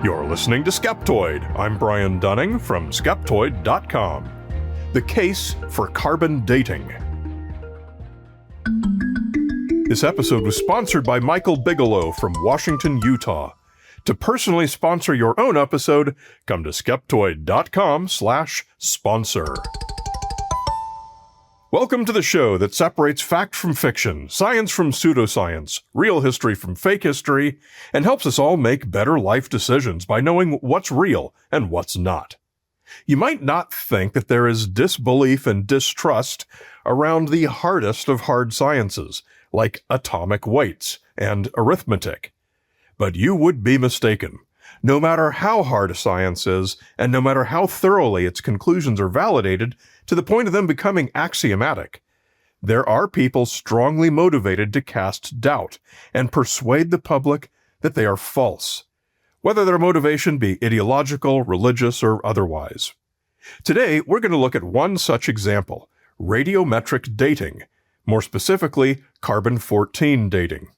You're listening to Skeptoid. I'm Brian Dunning from Skeptoid.com. The case for carbon dating. This episode was sponsored by Michael Bigelow from Washington, Utah. To personally sponsor your own episode, come to Skeptoid.com/sponsor. Welcome to the show that separates fact from fiction, science from pseudoscience, real history from fake history, and helps us all make better life decisions by knowing what's real and what's not. You might not think that there is disbelief and distrust around the hardest of hard sciences, like atomic weights and arithmetic. But you would be mistaken. No matter how hard a science is, and no matter how thoroughly its conclusions are validated to the point of them becoming axiomatic, there are people strongly motivated to cast doubt and persuade the public that they are false, whether their motivation be ideological, religious, or otherwise. Today, we're going to look at one such example, radiometric dating, more specifically, carbon-14 dating,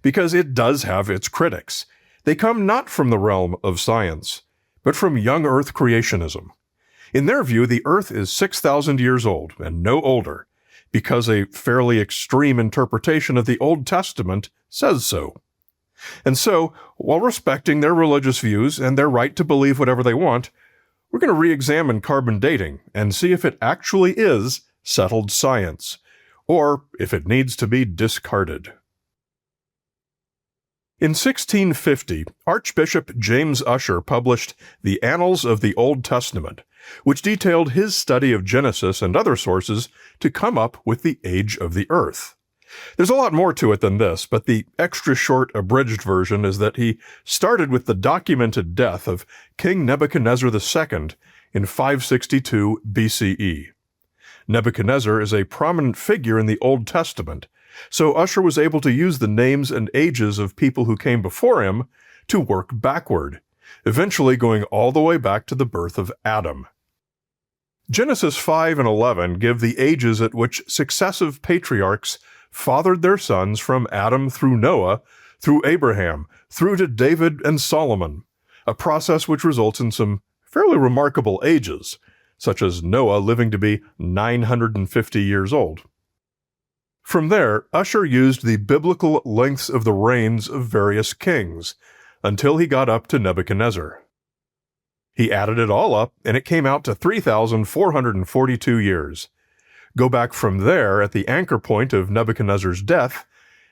because it does have its critics. They come not from the realm of science, but from Young Earth Creationism. In their view, the Earth is 6,000 years old and no older, because a fairly extreme interpretation of the Old Testament says so. And so, while respecting their religious views and their right to believe whatever they want, we're going to re-examine carbon dating and see if it actually is settled science, or if it needs to be discarded. In 1650, Archbishop James Ussher published The Annals of the Old Testament, which detailed his study of Genesis and other sources to come up with the age of the Earth. There's a lot more to it than this, but the extra short abridged version is that he started with the documented death of King Nebuchadnezzar II in 562 BCE. Nebuchadnezzar is a prominent figure in the Old Testament, so Ussher was able to use the names and ages of people who came before him to work backward, eventually going all the way back to the birth of Adam. Genesis 5 and 11 give the ages at which successive patriarchs fathered their sons from Adam through Noah, through Abraham, through to David and Solomon, a process which results in some fairly remarkable ages, such as Noah living to be 950 years old. From there, Ussher used the biblical lengths of the reigns of various kings, until he got up to Nebuchadnezzar. He added it all up, and it came out to 3,442 years. Go back from there at the anchor point of Nebuchadnezzar's death,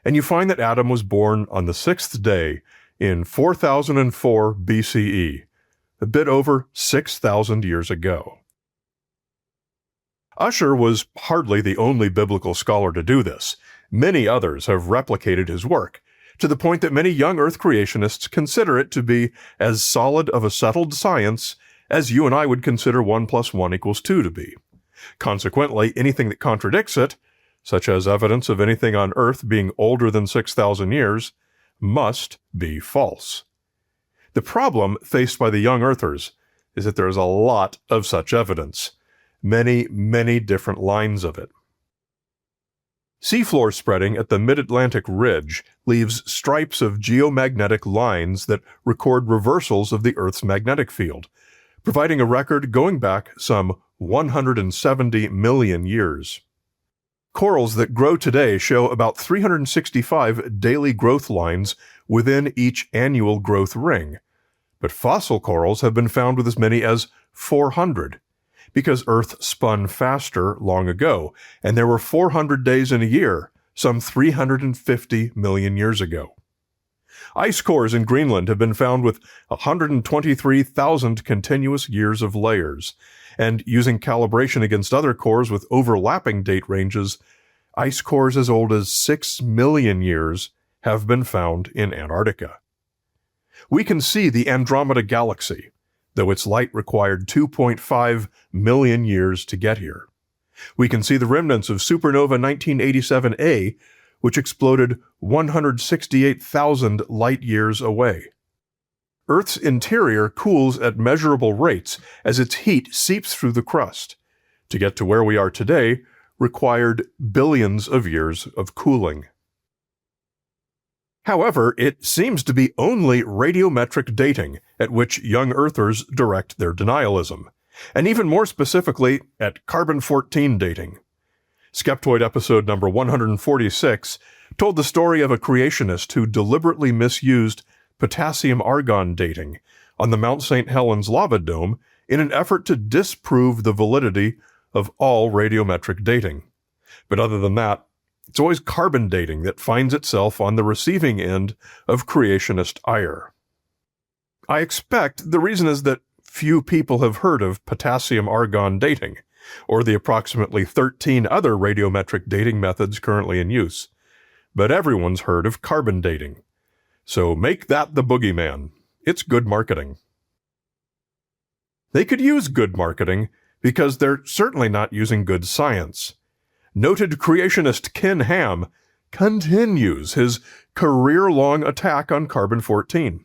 and you find that Adam was born on the 6th day in 4004 BCE, a bit over 6,000 years ago. Ussher was hardly the only biblical scholar to do this. Many others have replicated his work, to the point that many young Earth creationists consider it to be as solid of a settled science as you and I would consider 1 + 1 = 2 to be. Consequently, anything that contradicts it, such as evidence of anything on Earth being older than 6,000 years, must be false. The problem faced by the young Earthers is that there is a lot of such evidence. Many different lines of it. Seafloor spreading at the Mid-Atlantic Ridge leaves stripes of geomagnetic lines that record reversals of the Earth's magnetic field, providing a record going back some 170 million years. Corals that grow today show about 365 daily growth lines within each annual growth ring, but fossil corals have been found with as many as 400. Because Earth spun faster long ago, and there were 400 days in a year, some 350 million years ago. Ice cores in Greenland have been found with 123,000 continuous years of layers, and using calibration against other cores with overlapping date ranges, ice cores as old as 6 million years have been found in Antarctica. We can see the Andromeda Galaxy, though its light required 2.5 million years to get here. We can see the remnants of supernova 1987A, which exploded 168,000 light-years away. Earth's interior cools at measurable rates as its heat seeps through the crust. To get to where we are today required billions of years of cooling. However, it seems to be only radiometric dating at which young Earthers direct their denialism, and even more specifically at carbon-14 dating. Skeptoid episode number 146 told the story of a creationist who deliberately misused potassium-argon dating on the Mount St. Helens lava dome in an effort to disprove the validity of all radiometric dating. But other than that, it's always carbon dating that finds itself on the receiving end of creationist ire. I expect the reason is that few people have heard of potassium-argon dating, or the approximately 13 other radiometric dating methods currently in use. But everyone's heard of carbon dating. So make that the boogeyman. It's good marketing. They could use good marketing because they're certainly not using good science. Noted creationist Ken Ham continues his career-long attack on carbon-14.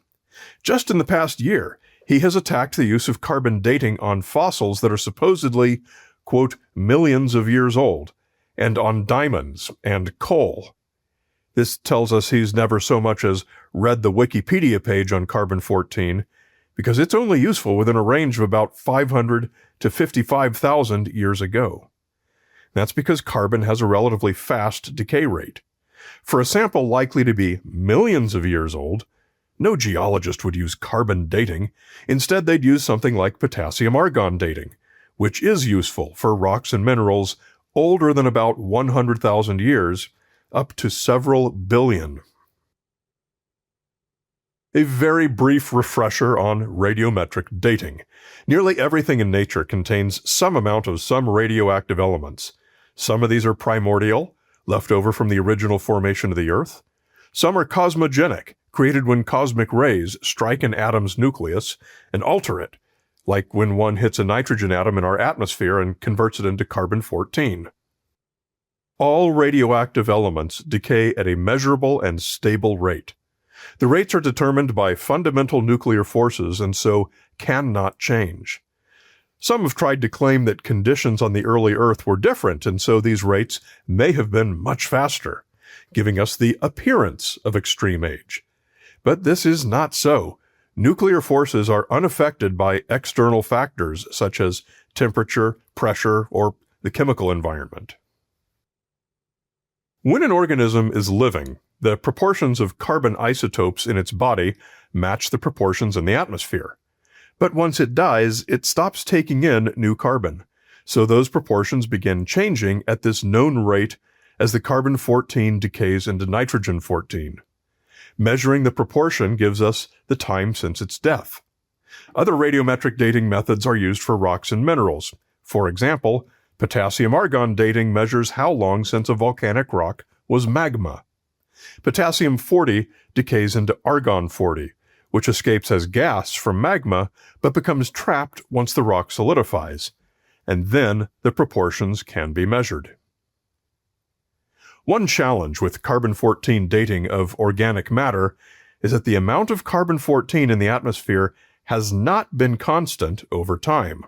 Just in the past year, he has attacked the use of carbon dating on fossils that are supposedly, quote, millions of years old, and on diamonds and coal. This tells us he's never so much as read the Wikipedia page on carbon-14, because it's only useful within a range of about 500 to 55,000 years ago. That's because carbon has a relatively fast decay rate. For a sample likely to be millions of years old, no geologist would use carbon dating. Instead, they'd use something like potassium-argon dating, which is useful for rocks and minerals older than about 100,000 years, up to several billion. A very brief refresher on radiometric dating. Nearly everything in nature contains some amount of some radioactive elements. Some of these are primordial, left over from the original formation of the Earth. Some are cosmogenic, created when cosmic rays strike an atom's nucleus and alter it, like when one hits a nitrogen atom in our atmosphere and converts it into carbon-14. All radioactive elements decay at a measurable and stable rate. The rates are determined by fundamental nuclear forces and so cannot change. Some have tried to claim that conditions on the early Earth were different, and so these rates may have been much faster, giving us the appearance of extreme age. But this is not so. Nuclear forces are unaffected by external factors such as temperature, pressure, or the chemical environment. When an organism is living, the proportions of carbon isotopes in its body match the proportions in the atmosphere. But once it dies, it stops taking in new carbon, so those proportions begin changing at this known rate as the carbon-14 decays into nitrogen-14. Measuring the proportion gives us the time since its death. Other radiometric dating methods are used for rocks and minerals. For example, potassium-argon dating measures how long since a volcanic rock was magma. Potassium-40 decays into argon-40, which escapes as gas from magma but becomes trapped once the rock solidifies, and then the proportions can be measured. One challenge with carbon-14 dating of organic matter is that the amount of carbon-14 in the atmosphere has not been constant over time.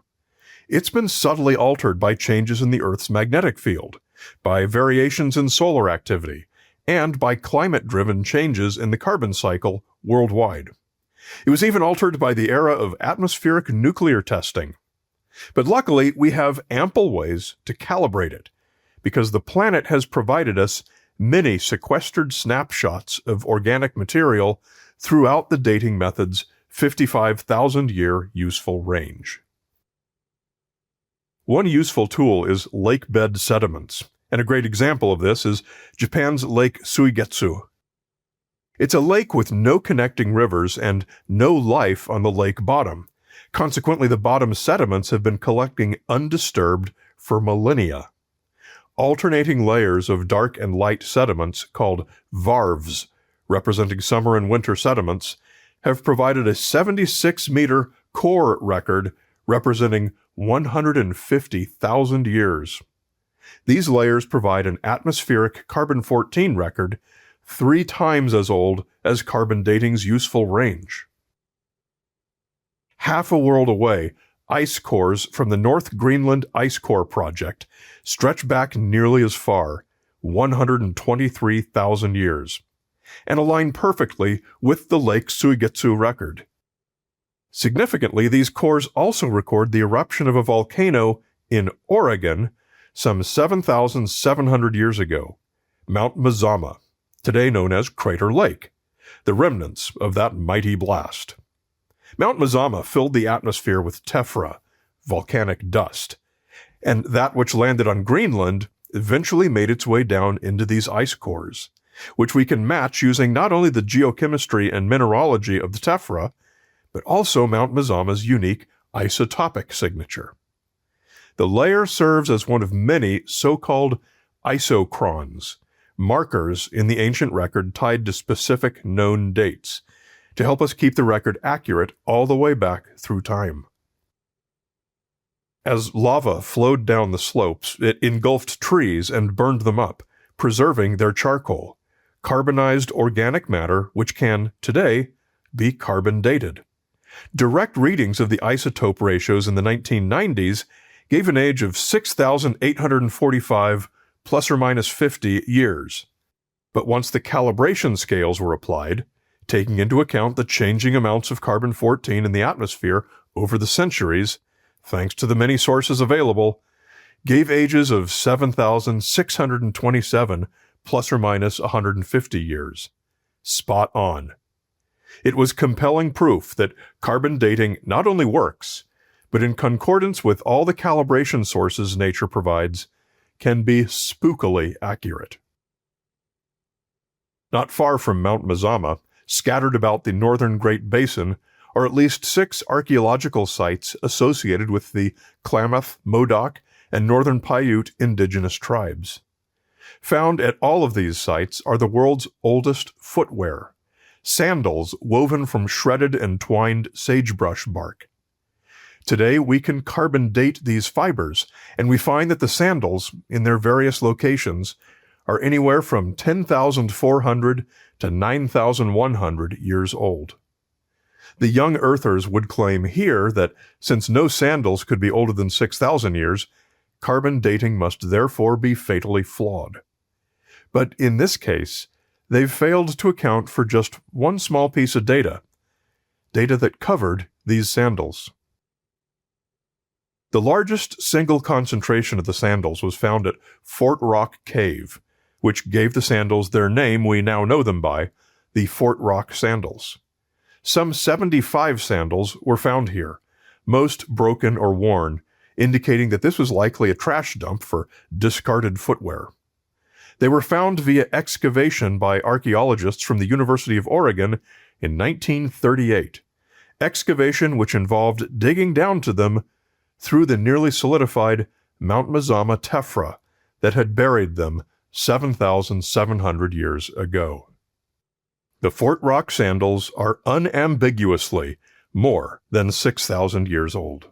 It's been subtly altered by changes in the Earth's magnetic field, by variations in solar activity, and by climate-driven changes in the carbon cycle worldwide. It was even altered by the era of atmospheric nuclear testing. But luckily, we have ample ways to calibrate it, because the planet has provided us many sequestered snapshots of organic material throughout the dating method's 55,000-year useful range. One useful tool is lake bed sediments, and a great example of this is Japan's Lake Suigetsu. It's a lake with no connecting rivers and no life on the lake bottom. Consequently, the bottom sediments have been collecting undisturbed for millennia. Alternating layers of dark and light sediments, called varves, representing summer and winter sediments, have provided a 76-meter core record representing 150,000 years. These layers provide an atmospheric carbon-14 record 3 times as old as carbon dating's useful range. Half a world away, ice cores from the North Greenland Ice Core Project stretch back nearly as far, 123,000 years. and align perfectly with the Lake Suigetsu record. Significantly, these cores also record the eruption of a volcano in Oregon some 7,700 years ago, Mount Mazama, today known as Crater Lake, the remnants of that mighty blast. Mount Mazama filled the atmosphere with tephra, volcanic dust, and that which landed on Greenland eventually made its way down into these ice cores, which we can match using not only the geochemistry and mineralogy of the tephra, but also Mount Mazama's unique isotopic signature. The layer serves as one of many so-called isochrons, markers in the ancient record tied to specific known dates, to help us keep the record accurate all the way back through time. As lava flowed down the slopes, it engulfed trees and burned them up, preserving their charcoal, carbonized organic matter which can, today, be carbon dated. Direct readings of the isotope ratios in the 1990s gave an age of 6,845 plus or minus 50 years. But once the calibration scales were applied, taking into account the changing amounts of carbon-14 in the atmosphere over the centuries, thanks to the many sources available, gave ages of 7,627 plus or minus 150 years. Spot on. It was compelling proof that carbon dating not only works, but in concordance with all the calibration sources nature provides, can be spookily accurate. Not far from Mount Mazama, scattered about the northern Great Basin, are at least 6 archaeological sites associated with the Klamath, Modoc, and Northern Paiute indigenous tribes. Found at all of these sites are the world's oldest footwear, sandals woven from shredded and twined sagebrush bark. Today, we can carbon date these fibers, and we find that the sandals, in their various locations, are anywhere from 10,400 to 9,100 years old. The young earthers would claim here that since no sandals could be older than 6,000 years, carbon dating must therefore be fatally flawed. But in this case, they've failed to account for just one small piece of data that covered these sandals. The largest single concentration of the sandals was found at Fort Rock Cave, which gave the sandals their name we now know them by, the Fort Rock Sandals. Some 75 sandals were found here, most broken or worn, indicating that this was likely a trash dump for discarded footwear. They were found via excavation by archaeologists from the University of Oregon in 1938, excavation which involved digging down to them through the nearly solidified Mount Mazama tephra that had buried them 7,700 years ago. The Fort Rock sandals are unambiguously more than 6,000 years old.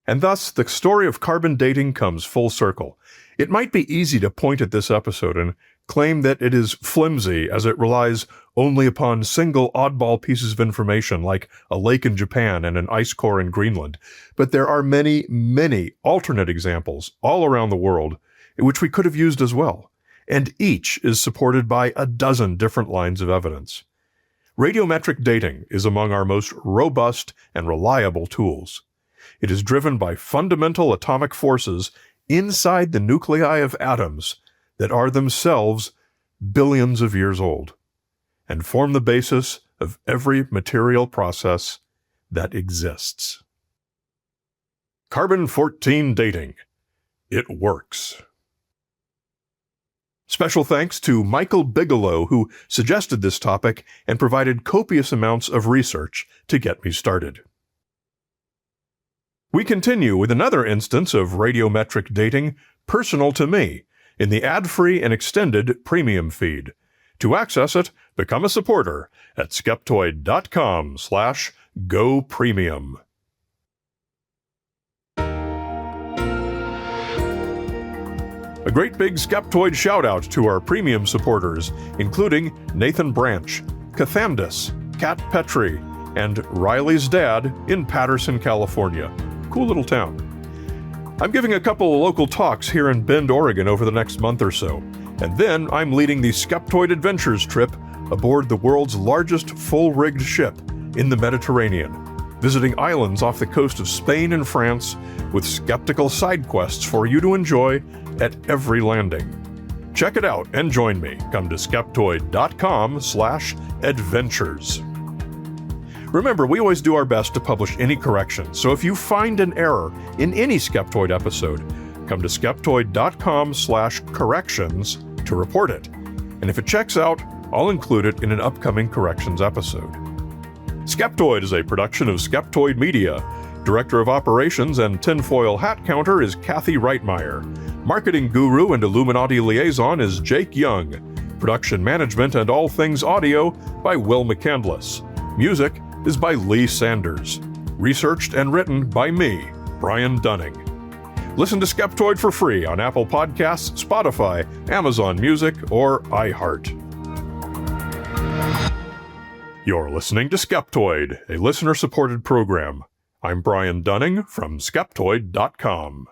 And thus, the story of carbon dating comes full circle. It might be easy to point at this episode and claim that it is flimsy as it relies only upon single oddball pieces of information like a lake in Japan and an ice core in Greenland. But there are many, many alternate examples all around the world which we could have used as well, and each is supported by a dozen different lines of evidence. Radiometric dating is among our most robust and reliable tools. It is driven by fundamental atomic forces inside the nuclei of atoms that are themselves billions of years old, and form the basis of every material process that exists. Carbon-14 dating. It works. Special thanks to Michael Bigelow, who suggested this topic and provided copious amounts of research to get me started. We continue with another instance of radiometric dating personal to me in the ad-free and extended premium feed. To access it, become a supporter at skeptoid.com/go-premium. A great big Skeptoid shout-out to our premium supporters, including Nathan Branch, Cathandus, Kat Petrie, and Riley's dad in Patterson, California. Cool little town. I'm giving a couple of local talks here in Bend, Oregon over the next month or so, And then I'm leading the Skeptoid Adventures trip aboard the world's largest full-rigged ship in the Mediterranean, visiting islands off the coast of Spain and France with skeptical side quests for you to enjoy at every landing. Check it out and join me. Come to skeptoid.com/adventures. Remember, we always do our best to publish any corrections, so if you find an error in any Skeptoid episode, come to skeptoid.com/corrections to report it. And if it checks out, I'll include it in an upcoming corrections episode. Skeptoid is a production of Skeptoid Media. Director of Operations and Tinfoil Hat Counter is Kathy Reitmeyer. Marketing Guru and Illuminati Liaison is Jake Young. Production Management and All Things Audio by Will McCandless. Music is by Lee Sanders. Researched and written by me, Brian Dunning. Listen to Skeptoid for free on Apple Podcasts, Spotify, Amazon Music, or iHeart. You're listening to Skeptoid, a listener-supported program. I'm Brian Dunning from Skeptoid.com.